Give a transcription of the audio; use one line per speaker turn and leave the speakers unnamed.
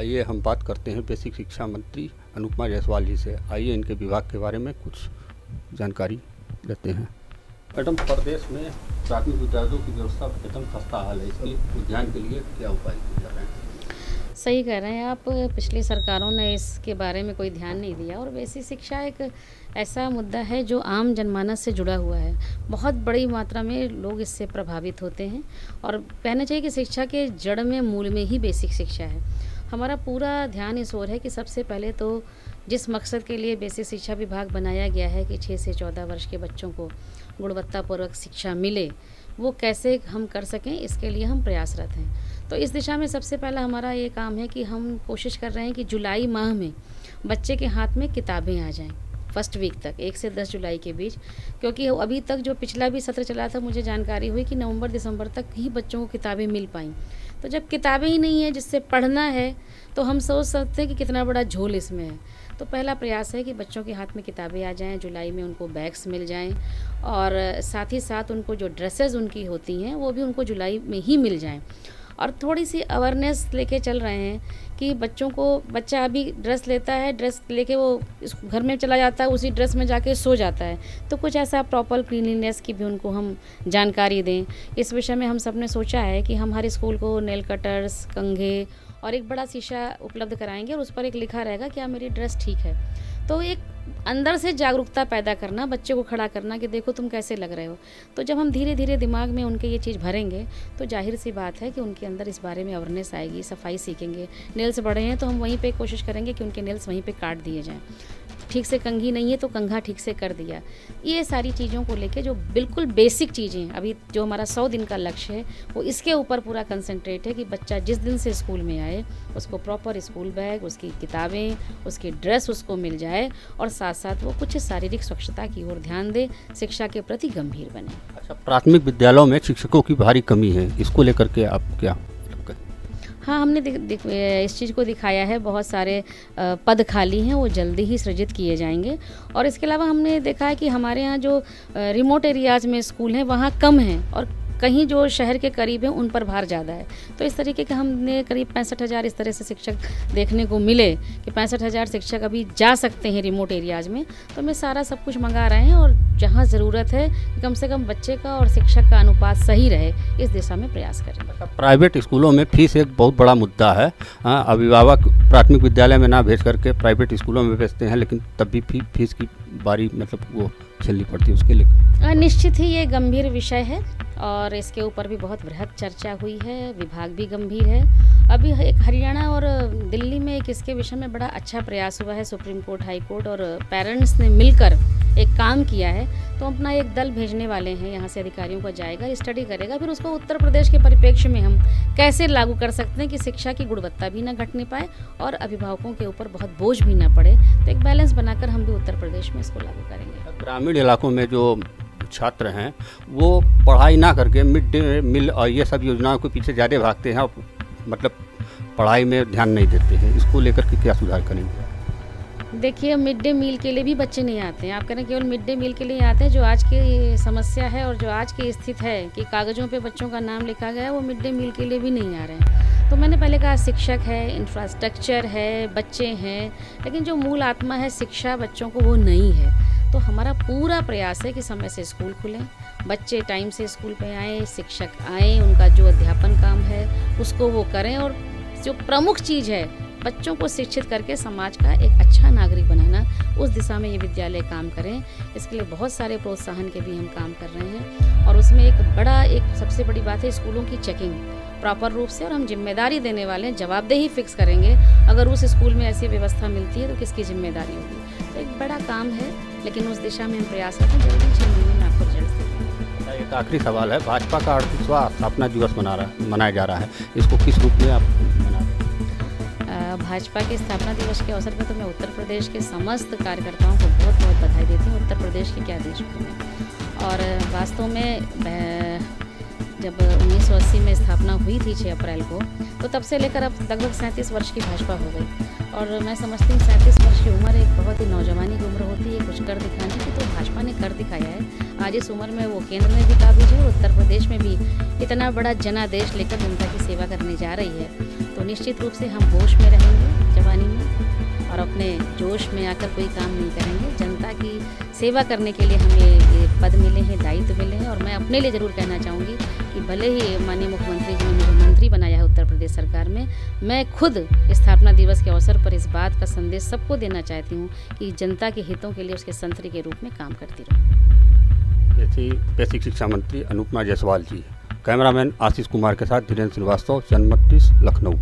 आइए हम बात करते हैं बेसिक शिक्षा मंत्री अनुपमा जायसवाल जी से। आइए इनके विभाग के बारे में कुछ जानकारी लेते हैं। मैडम, प्रदेश में प्राथमिक विद्यालयों की व्यवस्था एकदम खस्ता हाल है, इसके उद्यान के लिए क्या उपाय किए जा रहे हैं?
सही कह रहे हैं आप। पिछली सरकारों ने इसके बारे में कोई ध्यान नहीं दिया और बेसिक शिक्षा एक ऐसा मुद्दा है जो आम जनमानस से जुड़ा हुआ है। बहुत बड़ी मात्रा में लोग इससे प्रभावित होते हैं और कहना चाहिए कि शिक्षा के जड़ में, मूल में ही बेसिक शिक्षा है। हमारा पूरा ध्यान इस ओर है कि सबसे पहले तो जिस मकसद के लिए बेसिक शिक्षा विभाग बनाया गया है कि 6 से 14 वर्ष के बच्चों को गुणवत्तापूर्वक शिक्षा मिले, वो कैसे हम कर सकें, इसके लिए हम प्रयासरत हैं। तो इस दिशा में सबसे पहला हमारा ये काम है कि हम कोशिश कर रहे हैं कि जुलाई माह में बच्चे के हाथ में किताबें आ जाएं, फर्स्ट वीक तक, 1 से 10 जुलाई के बीच। क्योंकि अभी तक जो पिछला भी सत्र चला था, मुझे जानकारी हुई कि नवंबर दिसंबर तक ही बच्चों को किताबें मिल पाईं। तो जब किताबें ही नहीं है जिससे पढ़ना है, तो हम सोच सकते हैं कि कितना बड़ा झोल इसमें है। तो पहला प्रयास है कि बच्चों के हाथ में किताबें आ जाएं, जुलाई में उनको बैग्स मिल जाएं और साथ ही साथ उनको जो ड्रेसेस उनकी होती हैं वो भी उनको जुलाई में ही मिल जाएं। और थोड़ी सी अवेयरनेस लेके चल रहे हैं कि बच्चा अभी ड्रेस लेता है, ड्रेस लेके वो घर में चला जाता है, उसी ड्रेस में जाके सो जाता है। तो कुछ ऐसा प्रॉपर क्लीनलीनेस की भी उनको हम जानकारी दें। इस विषय में हम सब ने सोचा है कि हम हर स्कूल को नेल कटर्स, कंघे और एक बड़ा शीशा उपलब्ध कराएंगे और उस पर एक लिखा रहेगा कि मेरी ड्रेस ठीक है। तो एक अंदर से जागरूकता पैदा करना, बच्चे को खड़ा करना कि देखो तुम कैसे लग रहे हो। तो जब हम धीरे धीरे दिमाग में उनके ये चीज़ भरेंगे तो जाहिर सी बात है कि उनके अंदर इस बारे में अवेयरनेस आएगी, सफाई सीखेंगे। नेल्स बड़े हैं तो हम वहीं पे कोशिश करेंगे कि उनके नेल्स वहीं पे काट दिए जाएं। ठीक से कंघी नहीं है तो कंघा ठीक से कर दिया। ये सारी चीज़ों को लेके जो बिल्कुल बेसिक चीज़ें, अभी जो हमारा 100 दिन का लक्ष्य है वो इसके ऊपर पूरा कंसंट्रेट है कि बच्चा जिस दिन से स्कूल में आए उसको प्रॉपर स्कूल बैग, उसकी किताबें, उसकी ड्रेस उसको मिल जाए और साथ साथ वो कुछ शारीरिक स्वच्छता की ओर ध्यान दे, शिक्षा के प्रति गंभीर बने।
अच्छा, प्राथमिक विद्यालयों में शिक्षकों की भारी कमी है, इसको लेकर के आप क्या?
हाँ, हमने इस चीज़ को दिखाया है। बहुत सारे पद खाली हैं, वो जल्दी ही सृजित किए जाएंगे। और इसके अलावा हमने देखा है कि हमारे यहाँ जो रिमोट एरियाज़ में स्कूल हैं वहाँ कम हैं और कहीं जो शहर के करीब हैं उन पर भार ज़्यादा है। तो इस तरीके के हमने करीब 65,000 इस तरह से शिक्षक देखने को मिले कि 65,000 शिक्षक अभी जा सकते हैं रिमोट एरियाज़ में। तो हमें सारा सब कुछ मंगा रहे हैं और जहाँ ज़रूरत है कि कम से कम बच्चे का और शिक्षक का अनुपात सही रहे, इस दिशा में प्रयास करें।
प्राइवेट स्कूलों में फीस एक बहुत बड़ा मुद्दा है। अभिभावक प्राथमिक विद्यालय में ना भेज करके प्राइवेट स्कूलों में भेजते हैं, लेकिन तब भी फीस की बारी वो झेलनी पड़ती है। उसके लिए
निश्चित ही ये गंभीर विषय है और इसके ऊपर भी बहुत बृहद चर्चा हुई है। विभाग भी गंभीर है। अभी एक हरियाणा और दिल्ली में एक इसके विषय में बड़ा अच्छा प्रयास हुआ है। सुप्रीम कोर्ट, हाई कोर्ट और पेरेंट्स ने मिलकर एक काम किया है। तो अपना एक दल भेजने वाले हैं, यहाँ से अधिकारियों को जाएगा, स्टडी करेगा, फिर उसको उत्तर प्रदेश के परिप्रेक्ष्य में हम कैसे लागू कर सकते हैं कि शिक्षा की गुणवत्ता भी ना घटने पाए और अभिभावकों के ऊपर बहुत बोझ भी ना पड़े। तो एक बैलेंस बनाकर हम भी उत्तर प्रदेश में इसको लागू करेंगे।
ग्रामीण इलाकों में जो छात्र हैं वो पढ़ाई ना करके मिड डे मील और ये सब योजनाओं के पीछे ज़्यादा भागते हैं और मतलब पढ़ाई में ध्यान नहीं देते हैं। इसको लेकर के क्या सुधार करेंगे?
देखिए, मिड डे मील के लिए भी बच्चे नहीं आते हैं। आप कह रहे हैं केवल मिड डे मील के लिए आते हैं। जो आज की समस्या है और जो आज की स्थिति है कि कागज़ों पे बच्चों का नाम लिखा गया है, वो मिड डे मील के लिए भी नहीं आ रहे हैं। तो मैंने पहले कहा शिक्षक है, इंफ्रास्ट्रक्चर है, बच्चे हैं, लेकिन जो मूल आत्मा है शिक्षा बच्चों को, वो नहीं है। तो हमारा पूरा प्रयास है कि समय से स्कूल खुलें, बच्चे टाइम से स्कूल पे आएँ, शिक्षक आएँ, उनका जो अध्यापन काम है उसको वो करें और जो प्रमुख चीज़ है बच्चों को शिक्षित करके समाज का एक अच्छा नागरिक बनाना, उस दिशा में ये विद्यालय काम करें। इसके लिए बहुत सारे प्रोत्साहन के भी हम काम कर रहे हैं और उसमें एक सबसे बड़ी बात है स्कूलों की चेकिंग प्रॉपर रूप से। और हम जिम्मेदारी देने वाले हैं, जवाबदेही फिक्स करेंगे। अगर उस स्कूल में ऐसी व्यवस्था मिलती है तो किसकी जिम्मेदारी होगी। तो एक बड़ा काम है, लेकिन उस दिशा में हम प्रयास करते हैं। जल्दी 6 महीने में आपको रिजल्ट देंगे।
एक आखिरी सवाल है, भाजपा का 38वां स्थापना दिवस मनाया जा रहा है, इसको किस रूप में आप मना रहे हैं?
भाजपा के स्थापना दिवस के अवसर पर तो मैं उत्तर प्रदेश के समस्त कार्यकर्ताओं को बहुत बहुत बधाई देती हूँ। उत्तर प्रदेश की क्या, देश में। और वास्तव में जब 1980 में स्थापना हुई थी 6 अप्रैल को, तो तब से लेकर अब लगभग 37 वर्ष की भाजपा हो गई। और मैं समझती हूँ 37 वर्ष की उम्र एक बहुत ही नौजवानी की उम्र होती है कुछ कर दिखाने की। तो भाजपा ने कर दिखाया है। आज इस उम्र में वो केंद्र में भी काबिज है, उत्तर प्रदेश में भी इतना बड़ा जनादेश लेकर जनता की सेवा करने जा रही है। तो निश्चित रूप से हम होश में रहेंगे जवानी में और अपने जोश में आकर कोई काम नहीं करेंगे। जनता की सेवा करने के लिए हमें ये पद मिले हैं, दायित्व मिले हैं। और मैं अपने लिए ज़रूर कहना चाहूँगी कि भले ही माननीय मुख्यमंत्री जी ने मुझे मंत्री बनाया है उत्तर प्रदेश सरकार में, मैं खुद स्थापना दिवस के अवसर पर इस बात का संदेश सबको देना चाहती हूँ कि जनता के हितों के लिए उसके संतरी के रूप में काम करती रहूँ।
ये थी बेसिक शिक्षा मंत्री अनुपमा जायसवाल जी। कैमरामैन आशीष कुमार के साथ धीरेन्द्र श्रीवास्तव, जनमत 30, लखनऊ।